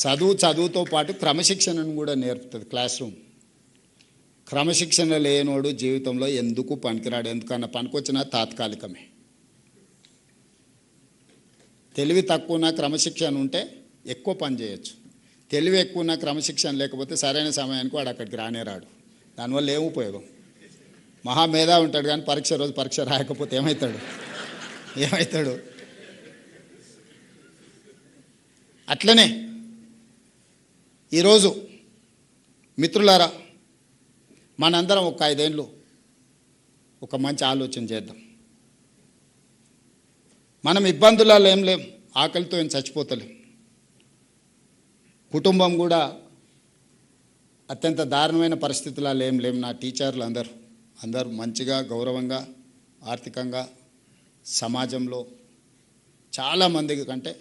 చదువుతో పాటు క్రమశిక్షణను కూడా నేర్పుతుంది క్లాస్ రూమ్. క్రమశిక్షణ లేనోడు జీవితంలో ఎందుకు పనికిరాడు, ఎందుకన్నా పనికొచ్చినా తాత్కాలికమే. తెలివి తక్కువ క్రమశిక్షణ ఉంటే ఎక్కువ పని చేయొచ్చు. తెలివి ఎక్కువ క్రమశిక్షణ లేకపోతే సరైన సమయానికి వాడు అక్కడికి రానే రాడు. దానివల్ల ఏం ఉపయోగం? మహామేధా ఉంటాడు కానీ పరీక్ష రోజు పరీక్ష రాయకపోతే ఏమవుతాడు? అట్లనే ఈరోజు మిత్రులారా, మనందరం ఒక 5 ఏళ్ళు ఒక మంచి ఆలోచన చేద్దాం. మనం ఇబ్బందులలో ఏం లేం, ఆకలితో ఏం చచ్చిపోతలేం. కుటుంబం కూడా అత్యంత దారుణమైన పరిస్థితులలో ఏం లేం. నా టీచర్లు అందరూ మంచిగా గౌరవంగా ఆర్థికంగా సమాజంలో చాలామంది కంటే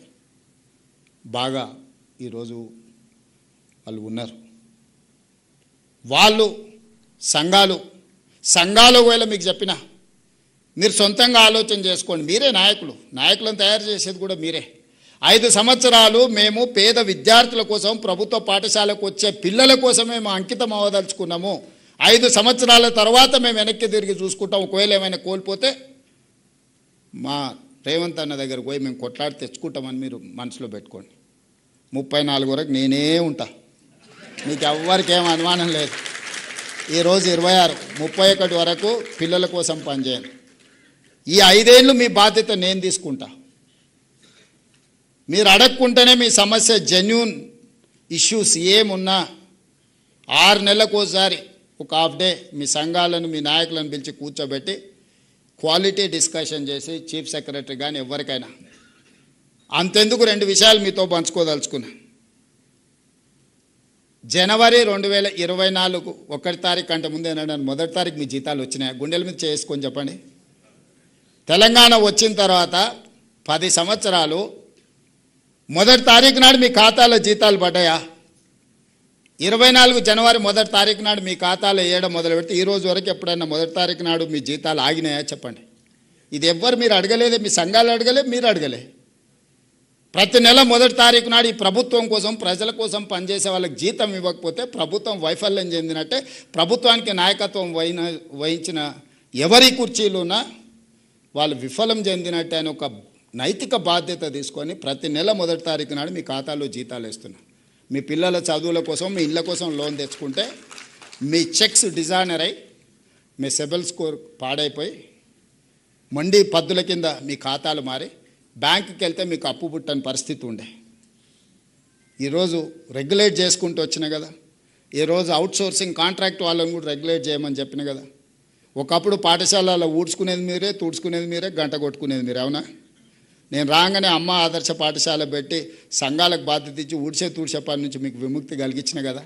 బాగా ఈరోజు వాళ్ళు ఉన్నారు. వాళ్ళు సంఘాలు వేళ మీకు చెప్పిన మీరు సొంతంగా ఆలోచన చేసుకోండి. మీరే నాయకులను తయారు చేసేది కూడా మీరే. 5 సంవత్సరాలు మేము పేద విద్యార్థుల కోసం, ప్రభుత్వ పాఠశాలకు వచ్చే పిల్లల కోసమే మేము అంకితం అవ్వదలుచుకున్నాము. 5 సంవత్సరాల తర్వాత మేము వెనక్కి తిరిగి చూసుకుంటాం. ఒకవేళ ఏమైనా కోల్పోతే మా రేవంత్ అన్న దగ్గరకు పోయి మేము కొట్లాడి తెచ్చుకుంటామని మీరు మనసులో పెట్టుకోండి. 34 వరకు నేనే ఉంటా, మీకు ఎవ్వరికి ఏం అనుమానం లేదు. ఈరోజు 26, 31 వరకు పిల్లల కోసం పనిచేయండి. ఈ 5 ఏళ్ళు మీ బాధ్యత నేను తీసుకుంటా. మీరు అడగకుంటేనే మీ సమస్య జెన్యూన్ ఇష్యూస్ ఏమున్నా 6 నెలలకోసారి ఒక హాఫ్ డే మీ సంఘాలను మీ నాయకులను పిలిచి కూర్చోబెట్టి క్వాలిటీ డిస్కషన్ చేసి చీఫ్ సెక్రటరీ కానీ ఎవరికైనా అంతెందుకు 2 విషయాలు మీతో పంచుకోదలుచుకున్నా. జనవరి 2024 1 తారీఖు కంటే ముందే మొదటి తారీఖు మీ జీతాలు వచ్చినాయి. గుండెల మీద చేసుకొని చెప్పండి. తెలంగాణ వచ్చిన తర్వాత 10 సంవత్సరాలు మొదటి తారీఖు నాడు మీ ఖాతాలో జీతాలు పడ్డాయా? 24 జనవరి మొదటి తారీఖు నాడు మీ ఖాతాలో వేయడం మొదలు పెడితే ఈ రోజు వరకు ఎప్పుడైనా మొదటి తారీఖు నాడు మీ జీతాలు ఆగినాయా చెప్పండి. ఇది ఎవ్వరు మీరు అడగలేదే, మీ సంఘాలు అడగలే, మీరు అడగలే. ప్రతి నెల మొదటి తారీఖు నాడు ఈ ప్రభుత్వం కోసం, ప్రజల కోసం పనిచేసే వాళ్ళకి జీతం ఇవ్వకపోతే ప్రభుత్వం వైఫల్యం చెందినట్టే. ప్రభుత్వానికి నాయకత్వం వహించిన ఎవరి కుర్చీలున్నా వాళ్ళు విఫలం చెందినట్టే అని ఒక నైతిక బాధ్యత తీసుకొని ప్రతి నెల మొదటి తారీఖు నాడు మీ ఖాతాలో జీతాలు వేస్తున్నా. మీ పిల్లల చదువుల కోసం, మీ ఇళ్ళ కోసం లోన్ తెచ్చుకుంటే మీ చెక్స్ డిజైనర్ అయి మీ సిబిల్ స్కోర్ పాడైపోయి మండి పద్దుల కింద మీ ఖాతాలు మారి బ్యాంకుకి వెళ్తే మీకు అప్పు పుట్టని పరిస్థితి ఉండే. ఈరోజు రెగ్యులేట్ చేసుకుంటూ వచ్చిన కదా. ఈరోజు అవుట్సోర్సింగ్ కాంట్రాక్ట్ వాళ్ళని కూడా రెగ్యులేట్ చేయమని చెప్పిన కదా. ఒకప్పుడు పాఠశాలలో ఊడ్చుకునేది మీరే, తుడుచుకునేది మీరే, గంట కొట్టుకునేది మీరే, అవునా? నేను రాగానే అమ్మ ఆదర్శ పాఠశాల పెట్టి సంఘాలకు బాధ్యత ఇచ్చి తుడిచే పని నుంచి మీకు విముక్తి కలిగించిన కదా.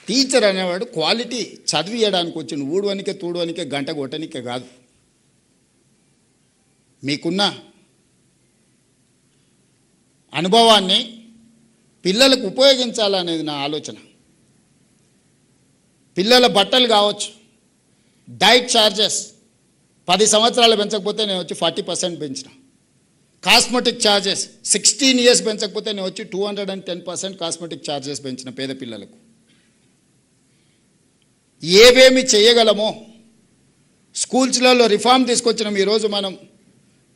టీచర్ అనేవాడు క్వాలిటీ చదివియడానికి వచ్చిన ఊడవనికే తూడవనికే గంట కొట్టనికే కాదు. మీకున్న అనుభవాన్ని పిల్లలకు ఉపయోగించాలనేది నా ఆలోచన. పిల్లల బట్టలు కావచ్చు, డైట్ ఛార్జెస్ 10 సంవత్సరాలు పెంచకపోతే నేను వచ్చి 40% పెంచిన. కాస్మెటిక్ ఛార్జెస్ 16 ఇయర్స్ పెంచకపోతే నేను వచ్చి 210% కాస్మెటిక్ ఛార్జెస్ పెంచిన పేద పిల్లలకు. ఏవేమి చేయగలమో స్కూల్స్లలో రిఫార్మ్ తీసుకొచ్చినాం. ఈరోజు మనం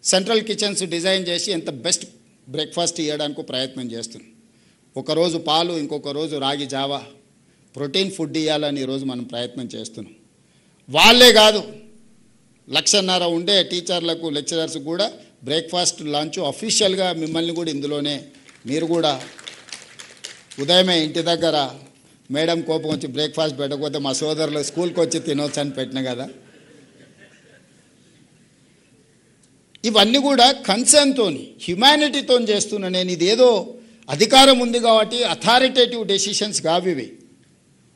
సెంట్రల్ కిచెన్స్ డిజైన్ చేసి ఎంత బెస్ట్ బ్రేక్ఫాస్ట్ ఇవ్వడానికి ప్రయత్నం చేస్తున్నాం. ఒకరోజు పాలు, ఇంకొక రోజు రాగి జావా, ప్రోటీన్ ఫుడ్ ఇవ్వాలని ఈరోజు మనం ప్రయత్నం చేస్తున్నాం. వాళ్ళే కాదు, 1.5 లక్ష ఉండే టీచర్లకు, లెక్చరర్స్ కూడా బ్రేక్ఫాస్ట్, లంచ్ అఫీషియల్గా మిమ్మల్ని కూడా ఇందులోనే మీరు కూడా ఉదయమే ఇంటి దగ్గర మేడం కోపం వచ్చి బ్రేక్ఫాస్ట్ పెట్టకపోతే మా సోదరులు స్కూల్కి వచ్చి తినొచ్చు అని పెట్టిన కదా. ఇవన్నీ కూడా కన్సర్న్తో, హ్యుమానిటీతో చేస్తున్నా నేను. ఇదేదో అధికారం ఉంది కాబట్టి అథారిటేటివ్ డెసిషన్స్ కావు ఇవి.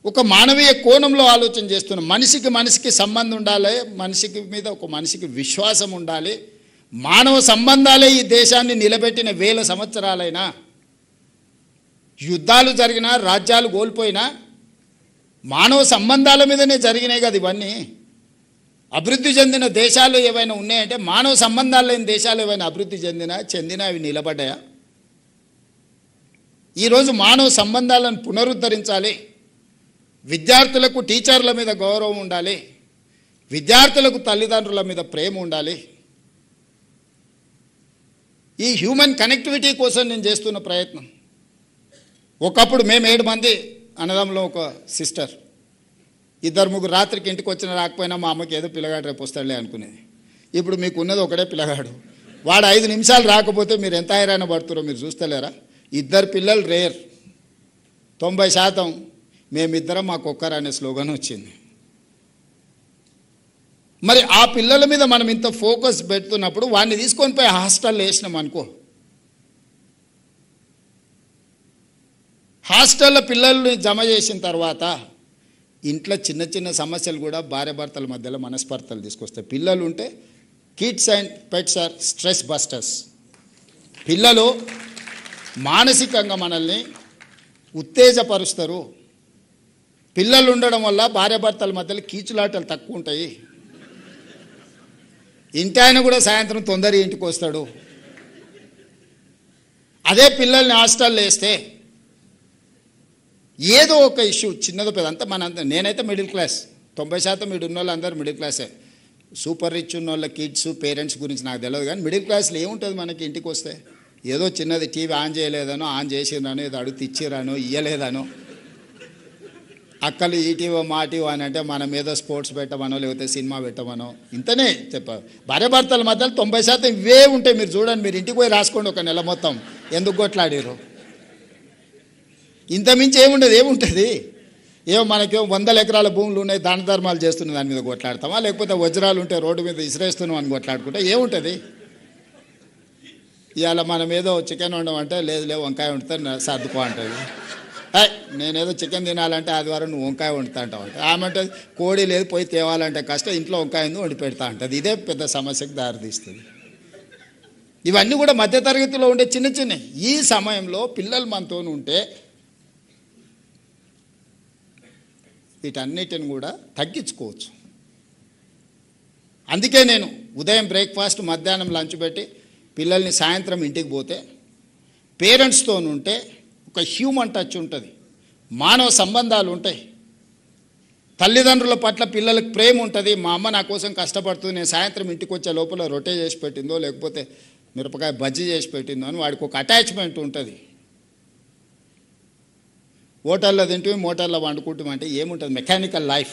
ఒక మానవీయ కోణంలో ఆలోచన చేస్తున్నాం. మనిషికి సంబంధం ఉండాలి, మీద ఒక మనిషికి విశ్వాసం ఉండాలి. మానవ సంబంధాలే ఈ దేశాన్ని నిలబెట్టిన 1000 సంవత్సరాలైనా. యుద్ధాలు జరిగినా, రాజ్యాలు కోల్పోయినా మానవ సంబంధాల మీదనే జరిగినాయి కదా ఇవన్నీ. అభివృద్ధి చెందిన దేశాలు ఏవైనా ఉన్నాయంటే మానవ సంబంధాలు లేని దేశాలు ఏవైనా అభివృద్ధి చెందినా అవి నిలబడ్డాయా? ఈరోజు మానవ సంబంధాలను పునరుద్ధరించాలి. విద్యార్థులకు టీచర్ల మీద గౌరవం ఉండాలి. విద్యార్థులకు తల్లిదండ్రుల మీద ప్రేమ ఉండాలి. ఈ హ్యూమన్ కనెక్టివిటీ కోసం నేను చేస్తున్న ప్రయత్నం. ఒకప్పుడు మేము 7 మంది అన్నదమ్ములో ఒక సిస్టర్, 2-3 రాత్రికి ఇంటికి వచ్చిన రాకపోయినా మా అమ్మకి ఏదో పిల్లగాడు రేపు వస్తాడులే అనుకునేది. ఇప్పుడు మీకు ఉన్నది ఒకడే పిల్లగాడు. వాడు 5 నిమిషాలు రాకపోతే మీరు ఎంత హైరాణ పడుతున్నారో మీరు చూస్తలేరా? 2 పిల్లలు రేర్. 90% మేమిద్దరం మాకొక్కరు అనే స్లోగన్ వచ్చింది. మరి ఆ పిల్లల మీద మనం ఇంత ఫోకస్ పెడుతున్నప్పుడు వాడిని తీసుకొని పోయి హాస్టల్లో వేసినాం అనుకో, హాస్టల్లో పిల్లల్ని జమ చేసిన తర్వాత ఇంట్లో చిన్న చిన్న సమస్యలు కూడా భార్యాభర్తల మధ్యలో మనస్పర్ధలు తీసుకొస్తాయి. పిల్లలు ఉంటే kids and pets are stress busters. పిల్లలు మానసికంగా మనల్ని ఉత్తేజపరుస్తారు. పిల్లలు ఉండడం వల్ల భార్యాభర్తల మధ్యలో కీచులాటలు తక్కువ ఉంటాయి. ఇంటి ఆయన కూడా సాయంత్రం తొందరగా ఇంటికి వస్తాడు. అదే పిల్లల్ని హాస్టల్లో వేస్తే ఏదో ఒక ఇష్యూ చిన్నదో పెద్ద అంతా నేనైతే మిడిల్ క్లాస్, 90% ఉన్న వాళ్ళు అందరూ మిడిల్ క్లాసే. సూపర్ రిచ్ ఉన్న వాళ్ళ కిడ్స్ పేరెంట్స్ గురించి నాకు తెలియదు, కానీ మిడిల్ క్లాస్లో ఏముంటుంది మనకి? ఇంటికి వస్తే ఏదో చిన్నది టీవీ ఆన్ చేయలేదనో, ఆన్ చేసిరానో, ఏదో అడుగు ఇచ్చిరానో, ఇయ్యలేదనో, అక్కలు ఈటీవో మాటీవో అని అంటే మనం ఏదో స్పోర్ట్స్ పెట్టమనో లేకపోతే సినిమా పెట్టమనో ఇంతనే చెప్పారు. భార్యాభర్తల మధ్యలో 90% ఇవే ఉంటాయి. మీరు చూడండి, మీరు ఇంటికి పోయి రాసుకోండి ఒక నెల మొత్తం ఎందుకు కొట్లాడారు. ఇంతమించి ఏముంటుంది? ఏమో మనకేమో 100 ఎకరాల భూములు ఉన్నాయి, దాన ధర్మాలు చేస్తున్న దాని మీద కొట్లాడతామా, లేకపోతే వజ్రాలు ఉంటే రోడ్డు మీద ఇసిరేస్తున్నాం అని కొట్లాడుకుంటే ఏముంటుంది? ఇవాళ మనం ఏదో చికెన్ వండమంటే లేదు వంకాయ వండితే సర్దుకో అంటుంది. నేనేదో చికెన్ తినాలంటే ఆదివారం నువ్వు వంకాయ వండుతా అంటావు అంటే ఆమె అంటే కోడి లేదు పోయి తేవాలంటే కష్టం, ఇంట్లో వంకాయ వండి పెడతా అంటుంది. ఇదే పెద్ద సమస్యకు దారితీస్తుంది. ఇవన్నీ కూడా మధ్యతరగతిలో ఉండే చిన్న చిన్న. ఈ సమయంలో పిల్లలు మనతో ఉంటే వీటన్నిటిని కూడా తగ్గించుకోవచ్చు. అందుకే నేను ఉదయం బ్రేక్ఫాస్ట్, మధ్యాహ్నం లంచ్ పెట్టి పిల్లల్ని సాయంత్రం ఇంటికి పోతే పేరెంట్స్తో ఉంటే ఒక హ్యూమన్ టచ్ ఉంటుంది, మానవ సంబంధాలు ఉంటాయి, తల్లిదండ్రుల పట్ల పిల్లలకు ప్రేమ ఉంటుంది. మా అమ్మ నా కోసం కష్టపడుతుంది, నేను సాయంత్రం ఇంటికి వచ్చే లోపల రొట్టె చేసి పెట్టిందో లేకపోతే మిరపకాయ బజ్జీ చేసి పెట్టిందో అని వాడికి ఒక అటాచ్మెంట్ ఉంటుంది. హోటల్లో తింటూ మోటార్లో వండుకుంటామంటే ఏముంటుంది? Mechanical life.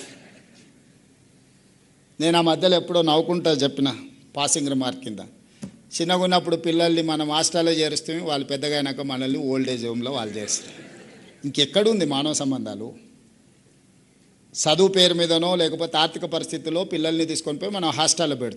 నేను ఆ మధ్యలో ఎప్పుడో నవ్వుకుంటా చెప్పిన పాసింగ్ రిమార్క్ కింద, చిన్నగా ఉన్నప్పుడు పిల్లల్ని మనం హాస్టల్లో చేరుస్తే వాళ్ళు పెద్దగా అయినాక మనల్ని ఓల్డ్ ఏజ్ హోమ్లో వాళ్ళు చేస్తారు. ఇంకెక్కడుంది మానవ సంబంధాలు? చదువు పేరు మీదనో లేకపోతే ఆర్థిక పరిస్థితుల్లో పిల్లల్ని తీసుకొని పోయి మనం హాస్టల్లో పెడతాం.